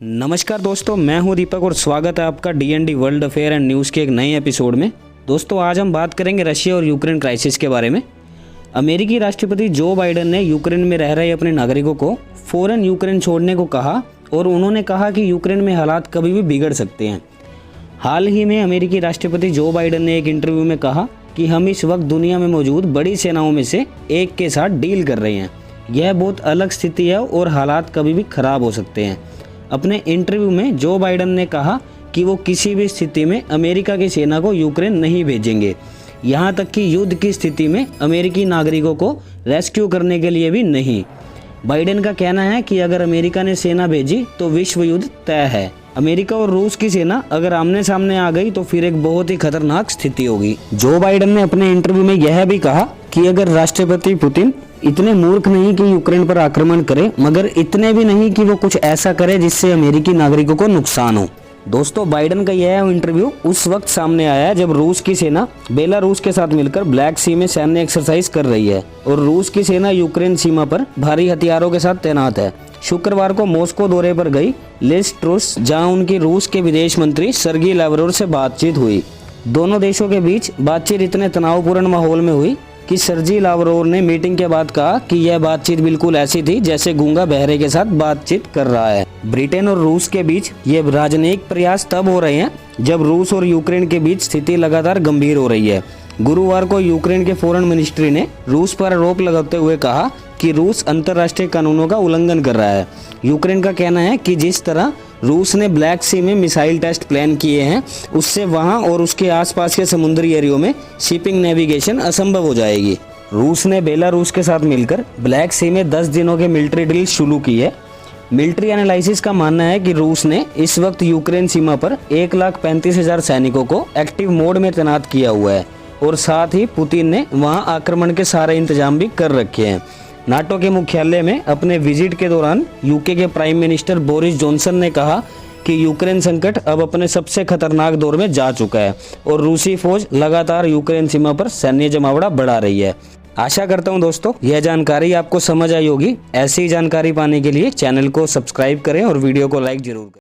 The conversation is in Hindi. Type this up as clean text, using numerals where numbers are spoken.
नमस्कार दोस्तों, मैं हूं दीपक और स्वागत है आपका DND world affair and news के एक नए एपिसोड में। दोस्तों आज हम बात करेंगे रशिया और यूक्रेन क्राइसिस के बारे में। अमेरिकी राष्ट्रपति जो बाइडेन ने यूक्रेन में रह रहे अपने नागरिकों को फ़ौरन यूक्रेन छोड़ने को कहा और उन्होंने कहा कि यूक्रेन में हालात कभी भी बिगड़ सकते हैं। हाल ही में अमेरिकी राष्ट्रपति जो बाइडेन ने एक इंटरव्यू में कहा कि हम इस वक्त दुनिया में मौजूद बड़ी सेनाओं में से एक के साथ डील कर रहे हैं। यह बहुत अलग स्थिति है और हालात कभी भी खराब हो सकते हैं। अपने इंटरव्यू में जो बाइडेन ने कहा कि वो किसी भी स्थिति में अमेरिका की सेना को यूक्रेन नहीं भेजेंगे, यहाँ तक कि युद्ध की स्थिति में अमेरिकी नागरिकों को रेस्क्यू करने के लिए भी नहीं। बाइडेन का कहना है कि अगर अमेरिका ने सेना भेजी तो विश्व युद्ध तय है। अमेरिका और रूस की सेना अगर आमने सामने आ गई तो फिर एक बहुत ही खतरनाक स्थिति होगी। जो बाइडेन ने अपने इंटरव्यू में यह भी कहा कि अगर राष्ट्रपति पुतिन इतने मूर्ख नहीं कि यूक्रेन पर आक्रमण करे, मगर इतने भी नहीं कि वो कुछ ऐसा करे जिससे अमेरिकी नागरिकों को नुकसान हो। दोस्तों बाइडेन का यह इंटरव्यू उस वक्त सामने आया जब रूस की सेना बेलारूस के साथ मिलकर ब्लैक सी में सैन्य एक्सरसाइज कर रही है और रूस की सेना यूक्रेन सीमा पर भारी हथियारों के साथ तैनात है। शुक्रवार को मॉस्को दौरे पर गई लिज ट्रुस, जहां उनकी रूस के विदेश मंत्री सर्गी लावरोव से बातचीत हुई। दोनों देशों के बीच बातचीत इतने तनावपूर्ण माहौल में हुई कि सर्जी लावरोव ने मीटिंग के बाद कहा कि यह बातचीत बिल्कुल ऐसी थी जैसे गूंगा बहरे के साथ बातचीत कर रहा है। ब्रिटेन और रूस के बीच ये राजनयिक प्रयास तब हो रहे हैं जब रूस और यूक्रेन के बीच स्थिति लगातार गंभीर हो रही है। गुरुवार को यूक्रेन के फॉरेन मिनिस्ट्री ने रूस पर आरोप लगाते हुए कहा कि रूस अंतर्राष्ट्रीय कानूनों का उल्लंघन कर रहा है। यूक्रेन का कहना है कि जिस तरह रूस ने ब्लैक सी में मिसाइल टेस्ट प्लान किए हैं, उससे वहां और उसके आसपास के समुद्री एरियो में शिपिंग नेविगेशन असंभव हो जाएगी। रूस ने बेलारूस के साथ मिलकर ब्लैक सी में 10 दिनों के मिलिट्री ड्रिल शुरू की है। मिलिट्री एनालिसिस का मानना है कि रूस ने इस वक्त यूक्रेन सीमा पर 1,35,000 सैनिकों को एक्टिव मोड में तैनात किया हुआ है और साथ ही पुतिन ने वहां आक्रमण के सारे इंतजाम भी कर रखे हैं। नाटो के मुख्यालय में अपने विजिट के दौरान यूके के प्राइम मिनिस्टर बोरिस जॉनसन ने कहा कि यूक्रेन संकट अब अपने सबसे खतरनाक दौर में जा चुका है और रूसी फौज लगातार यूक्रेन सीमा पर सैन्य जमावड़ा बढ़ा रही है। आशा करता हूं दोस्तों यह जानकारी आपको समझ आई होगी। ऐसी जानकारी पाने के लिए चैनल को सब्सक्राइब करें और वीडियो को लाइक जरूर करें।